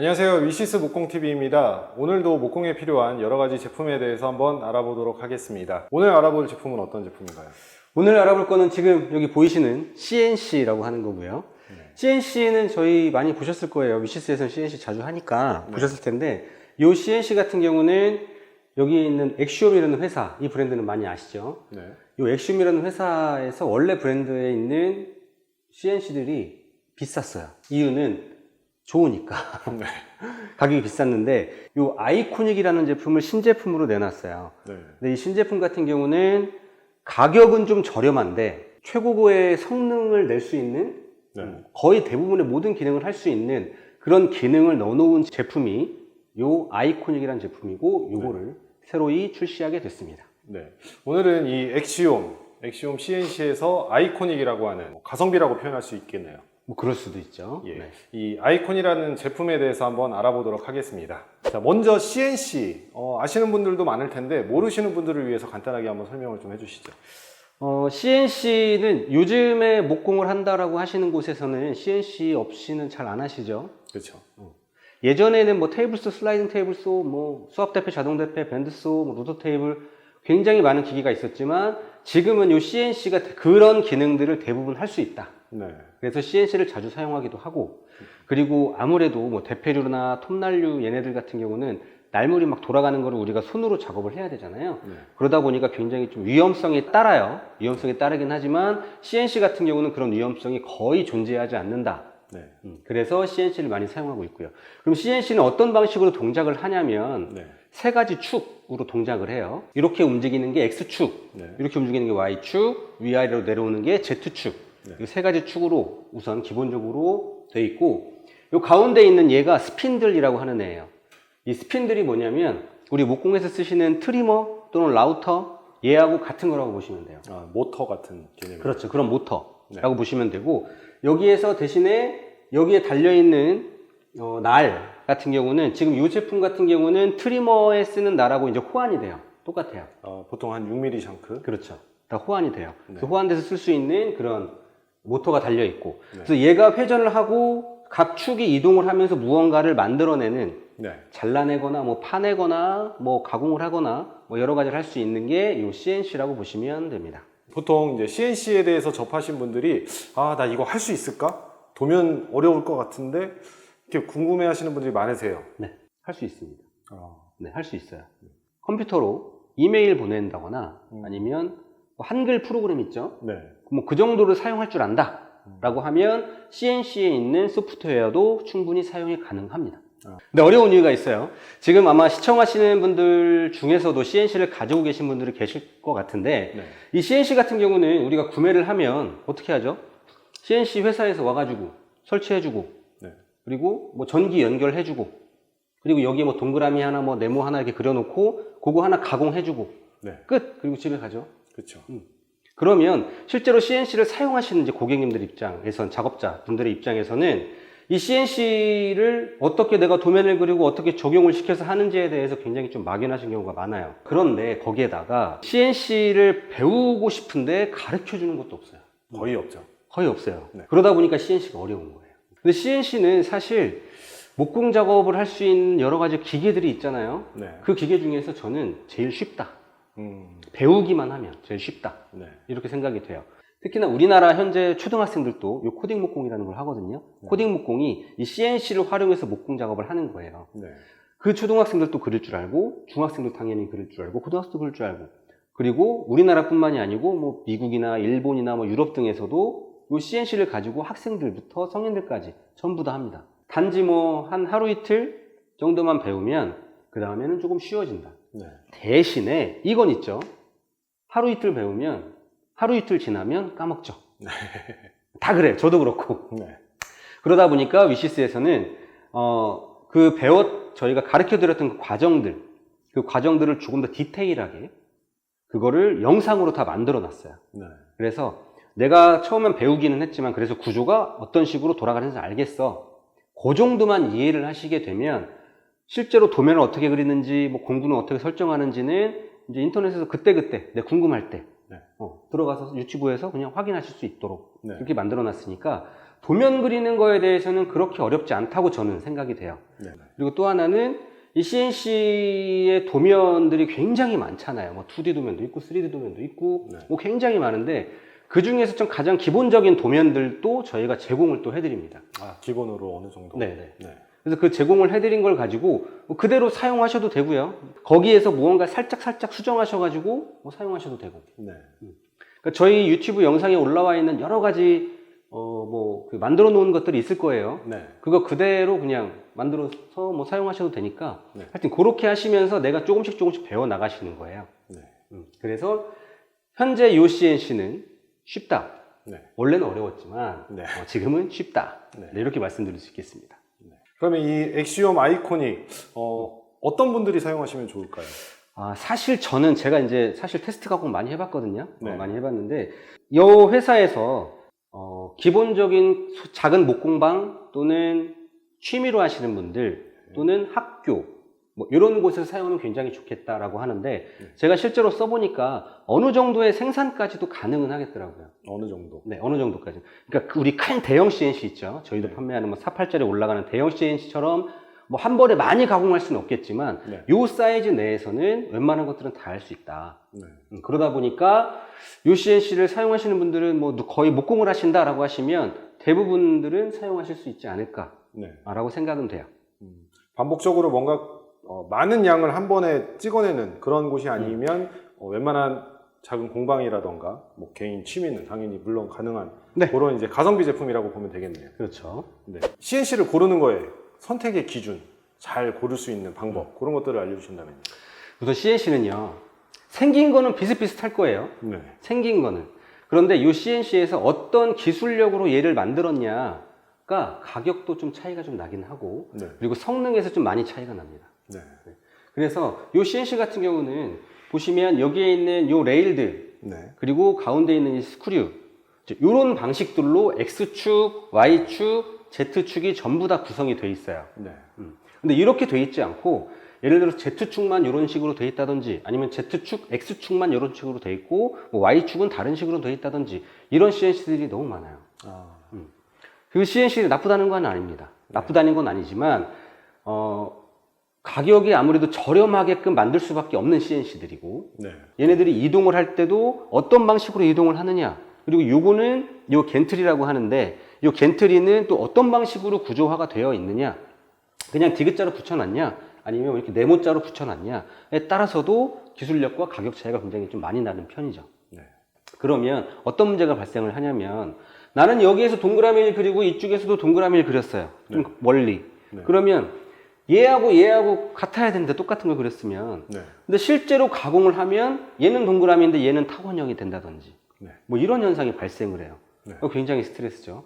안녕하세요. 위시스 목공TV입니다. 오늘도 목공에 필요한 여러가지 제품에 대해서 한번 알아보도록 하겠습니다. 오늘 알아볼 제품은 어떤 제품인가요? 오늘 알아볼 거는 지금 여기 보이시는 CNC라고 하는 거고요. CNC는 저희 많이 보셨을 거예요. 위시스에서는 CNC 자주 하니까 보셨을 텐데, 이 CNC 같은 경우는 여기 있는 엑시옴이라는 회사, 이 브랜드는 많이 아시죠? 네. 이 엑시옴이라는 회사에서 원래 브랜드에 있는 CNC들이 비쌌어요. 이유는 좋으니까. 네. 가격이 비쌌는데, 이 아이코닉이라는 제품을 신제품으로 내놨어요. 네. 근데 이 신제품 같은 경우는 가격은 좀 저렴한데 최고의 성능을 낼 수 있는, 거의 대부분의 모든 기능을 할 수 있는 그런 기능을 넣어놓은 제품이 요 아이코닉이라는 제품이고, 요거를 새로이 출시하게 됐습니다. 네. 오늘은 이 엑시옴 CNC에서 아이코닉이라고 하는 가성비라고 표현할 수 있겠네요. 뭐 그럴 수도 있죠. 예. 이 아이콘이라는 제품에 대해서 한번 알아보도록 하겠습니다. 자, 먼저 CNC 아시는 분들도 많을 텐데 모르시는 분들을 위해서 간단하게 한번 설명을 좀 해주시죠. CNC는 요즘에 목공을 한다라고 하시는 곳에서는 CNC 없이는 잘 안 하시죠. 그렇죠. 예전에는 뭐 테이블소, 슬라이딩 테이블소, 뭐 수압 대패, 자동 대패, 밴드소, 뭐 로터 테이블, 굉장히 많은 기기가 있었지만 지금은 요 CNC가 그런 기능들을 대부분 할 수 있다. 네. 그래서 CNC를 자주 사용하기도 하고, 그리고 아무래도 뭐 대패류나 톱날류 얘네들 같은 경우는 날물이 막 돌아가는 거를 우리가 손으로 작업을 해야 되잖아요. 그러다 보니까 굉장히 좀 위험성이 따라요. 위험성이 따르긴 하지만 CNC 같은 경우는 그런 위험성이 거의 존재하지 않는다. 네. 그래서 CNC를 많이 사용하고 있고요. 그럼 CNC는 어떤 방식으로 동작을 하냐면 세 가지 축으로 동작을 해요. 이렇게 움직이는 게 X축, 이렇게 움직이는 게 Y축, 위아래로 내려오는 게 Z축. 이 세 가지 축으로 우선 기본적으로 돼 있고, 이 가운데 있는 얘가 스핀들이라고 하는 애예요. 이 스핀들이 뭐냐면 우리 목공에서 쓰시는 트리머 또는 라우터, 얘하고 같은 거라고 보시면 돼요. 모터 같은 개념이죠. 그렇죠. 그런 모터라고 보시면 되고, 여기에서 대신에 여기에 달려있는 날 같은 경우는 지금 이 제품 같은 경우는 트리머에 쓰는 날하고 이제 호환이 돼요. 똑같아요. 보통 한 6mm 샹크. 그렇죠. 다 호환이 돼요. 그 호환돼서 쓸 수 있는 그런 모터가 달려 있고, 그래서 얘가 회전을 하고 각 축이 이동을 하면서 무언가를 만들어내는, 잘라내거나 뭐 파내거나 뭐 가공을 하거나 뭐 여러 가지를 할 수 있는 게 이 CNC라고 보시면 됩니다. 보통 이제 CNC에 대해서 접하신 분들이 나 이거 할 수 있을까? 도면 어려울 것 같은데 이렇게 궁금해 하시는 분들이 많으세요. 네, 할 수 있습니다. 네, 할 수 있어요. 컴퓨터로 이메일 보낸다거나 아니면 뭐 한글 프로그램 있죠? 뭐 그 정도를 사용할 줄 안다 라고 하면 CNC에 있는 소프트웨어도 충분히 사용이 가능합니다. 근데 어려운 이유가 있어요. 지금 아마 시청하시는 분들 중에서도 CNC를 가지고 계신 분들이 계실 것 같은데, 이 CNC 같은 경우는 우리가 구매를 하면 어떻게 하죠? CNC 회사에서 와가지고 설치해주고, 그리고 뭐 전기 연결해주고, 그리고 여기에 뭐 동그라미 하나, 뭐 네모 하나 이렇게 그려놓고 그거 하나 가공해주고, 끝! 그리고 집에 가죠. 그렇죠. 그러면 실제로 CNC를 사용하시는 이제 고객님들 입장에선, 작업자 분들의 입장에서는 이 CNC를 어떻게 내가 도면을 그리고 어떻게 적용을 시켜서 하는지에 대해서 굉장히 좀 막연하신 경우가 많아요. 그런데 거기에다가 CNC를 배우고 싶은데 가르쳐 주는 것도 없어요. 거의 없죠. 거의 없어요. 그러다 보니까 CNC가 어려운 거예요. 근데 CNC는 사실 목공 작업을 할 수 있는 여러 가지 기계들이 있잖아요. 그 기계 중에서 저는 제일 쉽다. 배우기만 하면 제일 쉽다. 이렇게 생각이 돼요. 특히나 우리나라 현재 초등학생들도 요 코딩 목공이라는 걸 하거든요. 코딩 목공이 이 CNC를 활용해서 목공 작업을 하는 거예요. 그 초등학생들도 그릴 줄 알고, 중학생도 당연히 그릴 줄 알고, 고등학생도 그릴 줄 알고, 그리고 우리나라뿐만이 아니고 뭐 미국이나 일본이나 뭐 유럽 등에서도 요 CNC를 가지고 학생들부터 성인들까지 전부 다 합니다. 단지 뭐 한 하루 이틀 정도만 배우면 그 다음에는 조금 쉬워진다. 대신에 이건 있죠. 하루 이틀 배우면 하루 이틀 지나면 까먹죠. 다 그래요. 저도 그렇고. 그러다 보니까 위시스에서는 저희가 가르쳐 드렸던 그 과정들을 조금 더 디테일하게 그거를 영상으로 다 만들어 놨어요. 그래서 내가 처음엔 배우기는 했지만 그래서 구조가 어떤 식으로 돌아가는지 알겠어. 그 정도만 이해를 하시게 되면 실제로 도면을 어떻게 그리는지, 뭐 공구는 어떻게 설정하는지는 이제 인터넷에서 그때그때 내가 궁금할 때 들어가서 유튜브에서 그냥 확인하실 수 있도록 이렇게 만들어 놨으니까 도면 그리는 거에 대해서는 그렇게 어렵지 않다고 저는 생각이 돼요. 네. 그리고 또 하나는 이 CNC의 도면들이 굉장히 많잖아요. 뭐 2D 도면도 있고 3D 도면도 있고 네. 뭐 굉장히 많은데 그 중에서 좀 가장 기본적인 도면들도 저희가 제공을 또 해드립니다. 아, 기본으로 어느 정도? 네네. 네. 그래서 그 제공을 해드린 걸 가지고 그대로 사용하셔도 되고요. 거기에서 무언가 살짝 수정하셔가지고 뭐 사용하셔도 되고. 네. 그러니까 저희 유튜브 영상에 올라와 있는 여러 가지 그 만들어 놓은 것들이 있을 거예요. 네. 그거 그대로 그냥 만들어서 뭐 사용하셔도 되니까 네. 하여튼 그렇게 하시면서 내가 조금씩 배워 나가시는 거예요. 네. 그래서 현재 요 CNC는 쉽다. 네. 원래는 어려웠지만 네. 지금은 쉽다. 네. 네, 이렇게 말씀드릴 수 있겠습니다. 그러면 이 엑시움 아이코닉 어떤 분들이 사용하시면 좋을까요? 사실 저는 제가 이제 사실 테스트 가공 많이 해봤거든요. 네. 많이 해봤는데 이 회사에서 기본적인 작은 목공방 또는 취미로 하시는 분들 또는 학교 뭐 이런 곳에서 사용하면 굉장히 좋겠다라고 하는데 제가 실제로 써보니까 어느 정도의 생산까지도 가능은 하겠더라고요. 어느 정도? 네, 어느 정도까지. 그러니까 우리 큰 대형 CNC 있죠. 저희도 네. 판매하는 뭐 48짜리 올라가는 대형 CNC처럼 뭐 한 번에 많이 가공할 수는 없겠지만 네. 요 사이즈 내에서는 웬만한 것들은 다 할 수 있다. 네. 그러다 보니까 요 CNC를 사용하시는 분들은 뭐 거의 목공을 하신다라고 하시면 대부분들은 사용하실 수 있지 않을까라고 네. 생각은 돼요. 반복적으로 뭔가 많은 양을 한 번에 찍어내는 그런 곳이 아니면 웬만한 작은 공방이라던가 뭐 개인 취미는 당연히 물론 가능한 네. 그런 이제 가성비 제품이라고 보면 되겠네요. 그렇죠. 네. CNC를 고르는 거에 선택의 기준, 잘 고를 수 있는 방법 그런 것들을 알려주신다면요. 우선 CNC는요. 생긴 거는 비슷비슷할 거예요. 네. 생긴 거는. 그런데 이 CNC에서 어떤 기술력으로 얘를 만들었냐가 가격도 좀 차이가 좀 나긴 하고 네. 그리고 성능에서 좀 많이 차이가 납니다. 네. 그래서 이 CNC 같은 경우는 보시면 여기에 있는 이 레일들 네. 그리고 가운데 있는 이 스크류 이런 방식들로 X축, Y축, Z축이 전부 다 구성이 돼 있어요. 네. 근데 이렇게 돼 있지 않고 예를 들어서 Z축만 이런 식으로 돼 있다든지 아니면 Z축, X축만 이런 식으로 돼 있고 뭐 Y축은 다른 식으로 돼 있다든지 이런 CNC들이 너무 많아요. 그 CNC가 나쁘다는 건 아닙니다. 나쁘다는 건 아니지만 가격이 아무래도 저렴하게끔 만들 수밖에 없는 CNC들이고 네. 얘네들이 이동을 할 때도 어떤 방식으로 이동을 하느냐 그리고 요거는 요 겐트리라고 하는데 요 겐트리는 또 어떤 방식으로 구조화가 되어 있느냐 그냥 디귿자로 붙여놨냐 아니면 이렇게 네모자로 붙여놨냐에 따라서도 기술력과 가격 차이가 굉장히 좀 많이 나는 편이죠. 네. 그러면 어떤 문제가 발생을 하냐면 나는 여기에서 동그라미를 그리고 이쪽에서도 동그라미를 그렸어요. 좀 멀리. 네. 그러면 얘하고 같아야 되는데 똑같은 걸 그렸으면 네. 근데 실제로 가공을 하면 얘는 동그라미인데 얘는 타원형이 된다든지 네. 뭐 이런 현상이 발생을 해요. 네. 굉장히 스트레스죠.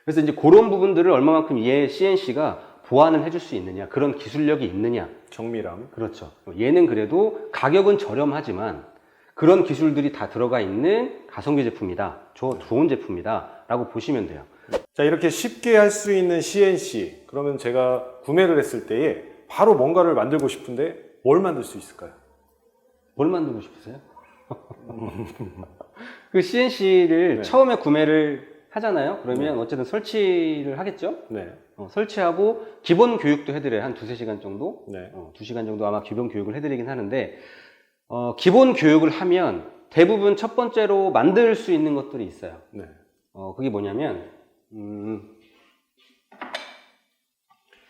그래서 이제 그런 부분들을 얼마만큼 얘 CNC가 보완을 해줄 수 있느냐 그런 기술력이 있느냐 정밀함. 그렇죠. 얘는 그래도 가격은 저렴하지만 그런 기술들이 다 들어가 있는 가성비 제품이다. 좋은 제품이다 라고 보시면 돼요. 자, 이렇게 쉽게 할 수 있는 CNC 그러면 제가 구매를 했을 때에 바로 뭔가를 만들고 싶은데 뭘 만들 수 있을까요? 뭘 만들고 싶으세요? 그 CNC를 네. 처음에 구매를 하잖아요. 그러면 어쨌든 설치를 하겠죠. 네. 설치하고 기본 교육도 해드려요. 한 2-3시간 정도? 네. 2시간 정도 아마 기본 교육을 해드리긴 하는데 기본 교육을 하면 대부분 첫 번째로 만들 수 있는 것들이 있어요. 네. 그게 뭐냐면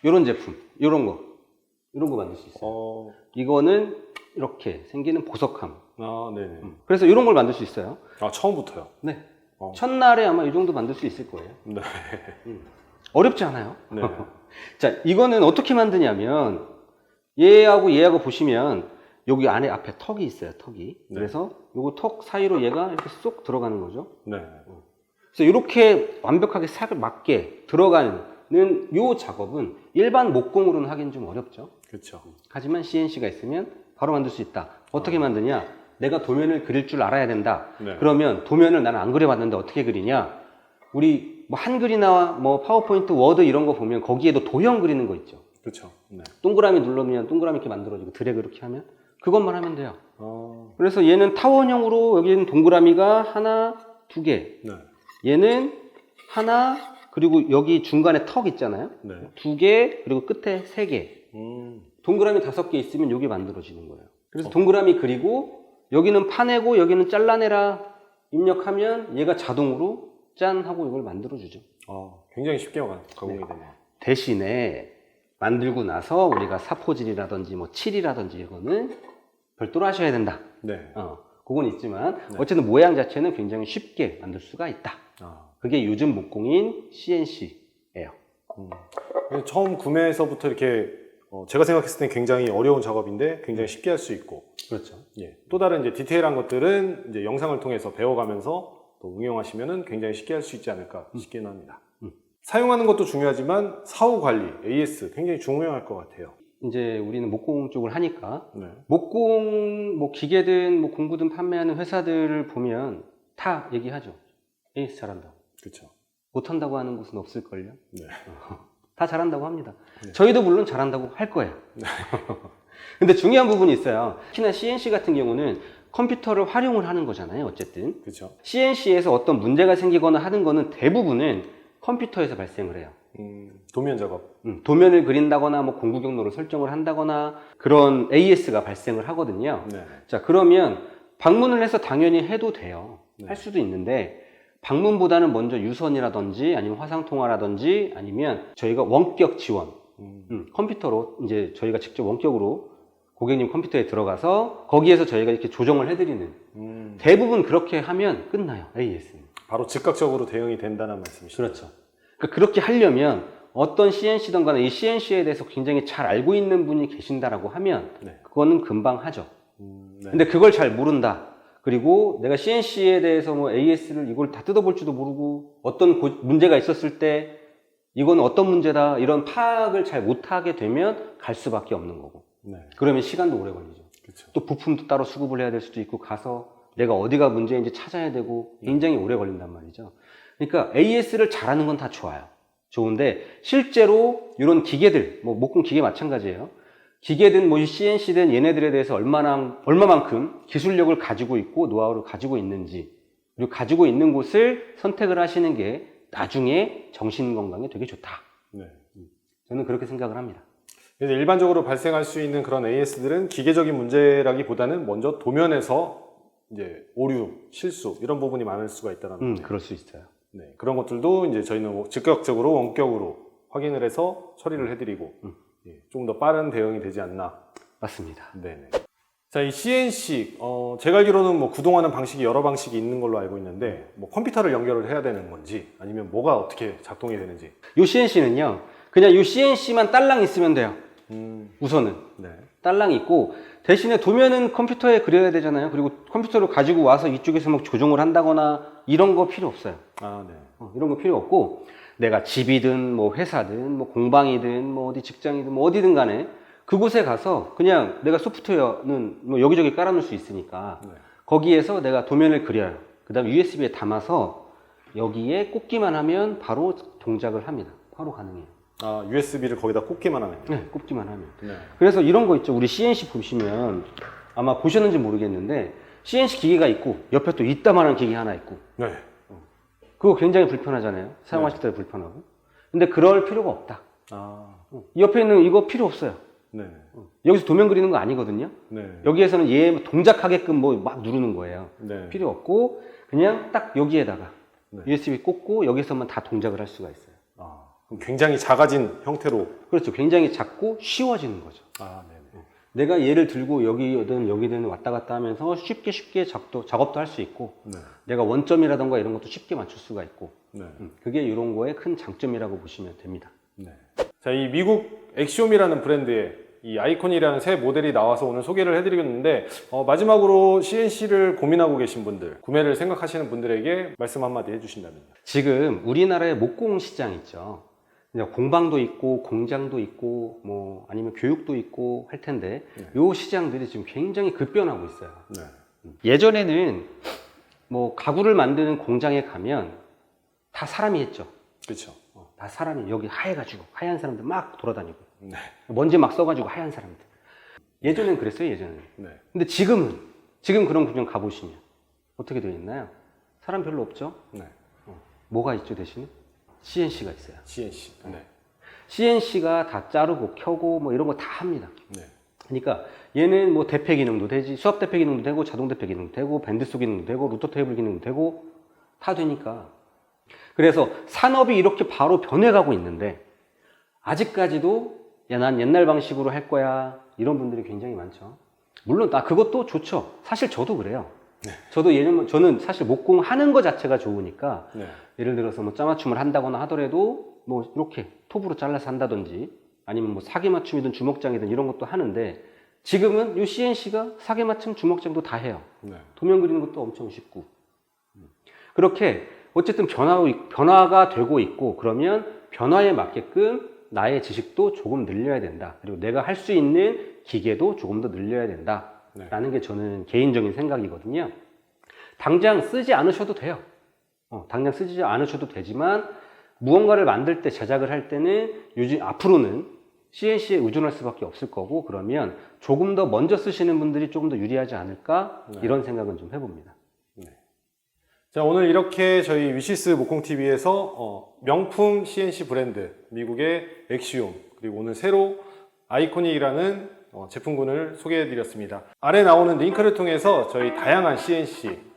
요런 제품, 요런 거 만들 수 있어요. 이거는 이렇게 생기는 보석함. 네네. 그래서 이런 걸 만들 수 있어요. 처음부터요? 네. 첫날에 아마 이 정도 만들 수 있을 거예요. 네. 어렵지 않아요. 네. 자, 이거는 어떻게 만드냐면 얘하고 보시면 여기 안에 앞에 턱이 있어요. 턱이. 네. 그래서 요거 턱 사이로 얘가 이렇게 쏙 들어가는 거죠. 네. 그래서 이렇게 완벽하게 싹 맞게 들어가는 요 작업은 일반 목공으로는 하기는 좀 어렵죠. 그렇죠. 하지만 CNC가 있으면 바로 만들 수 있다. 어떻게 만드냐? 내가 도면을 그릴 줄 알아야 된다. 네. 그러면 도면을 나는 안 그려봤는데 어떻게 그리냐? 우리 뭐 한글이나 뭐 파워포인트, 워드 이런 거 보면 거기에도 도형 그리는 거 있죠. 그렇죠. 네. 동그라미 누르면 동그라미 이렇게 만들어지고 드래그 이렇게 하면 그것만 하면 돼요. 그래서 얘는 타원형으로 여기는 동그라미가 하나, 두 개. 네. 얘는 하나, 그리고 여기 중간에 턱 있잖아요. 네. 2개, 그리고 끝에 3개. 동그라미 5개 있으면 여기 만들어지는 거예요. 그래서 동그라미 그리고 여기는 파내고 여기는 잘라내라 입력하면 얘가 자동으로 짠 하고 이걸 만들어주죠. 굉장히 쉽게 가공이 되네요. 대신에 만들고 나서 우리가 사포질이라든지 뭐 칠이라든지 이거는 별도로 하셔야 된다. 네. 그건 있지만 네. 어쨌든 모양 자체는 굉장히 쉽게 만들 수가 있다. 그게 요즘 목공인 CNC예요. 처음 구매에서부터 이렇게 제가 생각했을 때 굉장히 어려운 작업인데 굉장히 쉽게 할 수 있고. 그렇죠. 예. 또 다른 이제 디테일한 것들은 이제 영상을 통해서 배워가면서 또 응용하시면은 굉장히 쉽게 할 수 있지 않을까 싶기는 합니다. 사용하는 것도 중요하지만 사후 관리, AS 굉장히 중요할 것 같아요. 이제 우리는 목공 쪽을 하니까 네. 목공, 뭐 기계든 뭐 공구든 판매하는 회사들을 보면 다 얘기하죠. AS 잘한다고. 그렇죠. 못한다고 하는 곳은 없을걸요. 네. 다 잘한다고 합니다. 네. 저희도 물론 잘한다고 할 거예요. 네. 근데 중요한 부분이 있어요. 특히나 CNC 같은 경우는 컴퓨터를 활용을 하는 거잖아요. 어쨌든 그렇죠. CNC에서 어떤 문제가 생기거나 하는 거는 대부분은 컴퓨터에서 발생을 해요. 도면 작업. 도면을 그린다거나 뭐 공구 경로를 설정을 한다거나 그런 AS가 발생을 하거든요. 네. 자, 그러면 방문을 해서 당연히 해도 돼요. 네. 할 수도 있는데 방문보다는 먼저 유선이라든지 아니면 화상통화라든지 아니면 저희가 원격 지원 컴퓨터로 이제 저희가 직접 원격으로 고객님 컴퓨터에 들어가서 거기에서 저희가 이렇게 조정을 해드리는 대부분 그렇게 하면 끝나요. AS는. 바로 즉각적으로 대응이 된다는 말씀이시죠? 그렇죠. 그러니까 그렇게 하려면 어떤 CNC든 간에 이 CNC에 대해서 굉장히 잘 알고 있는 분이 계신다라고 하면 네. 그거는 금방 하죠. 네. 근데 그걸 잘 모른다. 그리고 내가 CNC에 대해서 뭐 AS를 이걸 다 뜯어볼 줄도 모르고 어떤 문제가 있었을 때 이건 어떤 문제다 이런 파악을 잘 못하게 되면 갈 수밖에 없는 거고. 네. 그러면 시간도 오래 걸리죠. 그렇죠. 또 부품도 따로 수급을 해야 될 수도 있고 가서 내가 어디가 문제인지 찾아야 되고 굉장히 오래 걸린단 말이죠. 그러니까 AS를 잘하는 건 다 좋아요. 좋은데 실제로 이런 기계들, 뭐 목공 기계 마찬가지예요. 기계든 뭐 CNC든 얘네들에 대해서 얼마만큼 기술력을 가지고 있고 노하우를 가지고 있는지 그리고 가지고 있는 곳을 선택을 하시는 게 나중에 정신 건강에 되게 좋다. 네. 저는 그렇게 생각을 합니다. 그래서 일반적으로 발생할 수 있는 그런 AS들은 기계적인 문제라기보다는 먼저 도면에서 이제 오류, 실수 이런 부분이 많을 수가 있다는 거죠. 그럴 수 있어요. 네, 그런 것들도 이제 저희는 즉각적으로 원격으로 확인을 해서 처리를 해드리고 좀 더 빠른 대응이 되지 않나. 맞습니다. 네네. 자, 이 CNC 제가 알기로는 뭐 구동하는 방식이 여러 방식이 있는 걸로 알고 있는데 뭐 컴퓨터를 연결을 해야 되는 건지 아니면 뭐가 어떻게 작동이 되는지. 이 CNC는요, 그냥 이 CNC만 딸랑 있으면 돼요. 우선은 네. 딸랑 있고 대신에 도면은 컴퓨터에 그려야 되잖아요. 그리고 컴퓨터를 가지고 와서 이쪽에서 막 조정을 한다거나 이런 거 필요 없어요. 아, 네. 이런 거 필요 없고 내가 집이든 뭐 회사든 뭐 공방이든 뭐 어디 직장이든 뭐 어디든 간에 그곳에 가서 그냥 내가 소프트웨어는 뭐 여기저기 깔아놓을 수 있으니까 네. 거기에서 내가 도면을 그려요. 그 다음에 USB에 담아서 여기에 꽂기만 하면 바로 동작을 합니다. 바로 가능해요. 아, USB를 거기다 꽂기만 하네요. 네, 꽂기만 하면. 네. 그래서 이런 거 있죠. 우리 CNC 보시면 아마 보셨는지 모르겠는데 CNC 기계가 있고 옆에 또 이따만한 기계 하나 있고 네. 그거 굉장히 불편하잖아요. 사용하실 때 불편하고. 근데 그럴 필요가 없다. 아, 옆에 있는 이거 필요 없어요. 네. 여기서 도면 그리는 거 아니거든요. 네. 여기에서는 얘 동작하게끔 뭐 막 누르는 거예요. 네. 필요 없고 그냥 딱 여기에다가 네. USB 꽂고 여기서만 다 동작을 할 수가 있어요. 아, 그럼 굉장히 작아진 형태로. 그렇죠. 굉장히 작고 쉬워지는 거죠. 아, 네네. 내가 얘를 들고 여기든 왔다 갔다 하면서 쉽게 작업도 할 수 있고 네. 내가 원점이라던가 이런 것도 쉽게 맞출 수가 있고 네. 그게 이런 거의 큰 장점이라고 보시면 됩니다. 네. 자, 이 미국 엑시옴이라는 브랜드의 이 아이콘이라는 새 모델이 나와서 오늘 소개를 해드리겠는데 마지막으로 CNC를 고민하고 계신 분들, 구매를 생각하시는 분들에게 말씀 한마디 해주신다면요. 지금 우리나라의 목공 시장 있죠. 공방도 있고 공장도 있고 뭐 아니면 교육도 있고 할 텐데 요 시장들이 지금 굉장히 급변하고 있어요. 네. 예전에는 뭐 가구를 만드는 공장에 가면 다 사람이 했죠. 그렇죠. 다 사람이 여기 하얘가지고 하얀 사람들 막 돌아다니고 네. 먼지 막 써가지고 하얀 사람들. 예전엔 그랬어요. 예전에는. 네. 근데 지금 그런 공장 가보시면 어떻게 되어 있나요? 사람 별로 없죠. 네. 뭐가 있죠 대신에? CNC가 있어요. CNC. 네. CNC가 다 자르고 켜고 뭐 이런 거 다 합니다. 네. 그러니까 얘는 뭐 대패 기능도 되지, 수압 대패 기능도 되고, 자동 대패 기능도 되고, 밴드소 기능도 되고, 루터 테이블 기능도 되고, 다 되니까. 그래서 산업이 이렇게 바로 변해가고 있는데, 아직까지도, 야, 난 옛날 방식으로 할 거야. 이런 분들이 굉장히 많죠. 물론, 그것도 좋죠. 사실 저도 그래요. 네. 저는 사실 목공 하는 거 자체가 좋으니까, 네. 예를 들어서 뭐 짜맞춤을 한다거나 하더라도, 뭐 이렇게 톱으로 잘라서 한다든지, 아니면 뭐 사기 맞춤이든 주먹장이든 이런 것도 하는데, 지금은 이 CNC가 사기 맞춤 주먹장도 다 해요. 네. 도면 그리는 것도 엄청 쉽고. 그렇게 어쨌든 변화가 되고 있고, 그러면 변화에 맞게끔 나의 지식도 조금 늘려야 된다. 그리고 내가 할 수 있는 기계도 조금 더 늘려야 된다. 네. 라는 게 저는 개인적인 생각이거든요. 당장 쓰지 않으셔도 돼요. 당장 쓰지 않으셔도 되지만, 무언가를 만들 때, 제작을 할 때는 앞으로는 CNC에 의존할 수밖에 없을 거고, 그러면 조금 더 먼저 쓰시는 분들이 조금 더 유리하지 않을까, 네. 이런 생각은 좀 해봅니다. 네. 자, 오늘 이렇게 저희 위시스 목공TV에서 명품 CNC 브랜드 미국의 엑시움, 그리고 오늘 새로 아이코닉이라는 제품군을 소개해드렸습니다. 아래 나오는 링크를 통해서 저희 다양한 CNC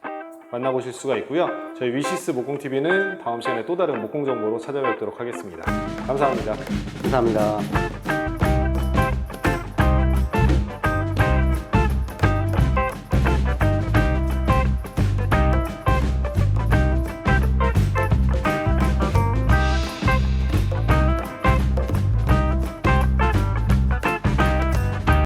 만나보실 수가 있고요. 저희 위시스 목공TV는 다음 시간에 또 다른 목공 정보로 찾아뵙도록 하겠습니다. 감사합니다. 감사합니다.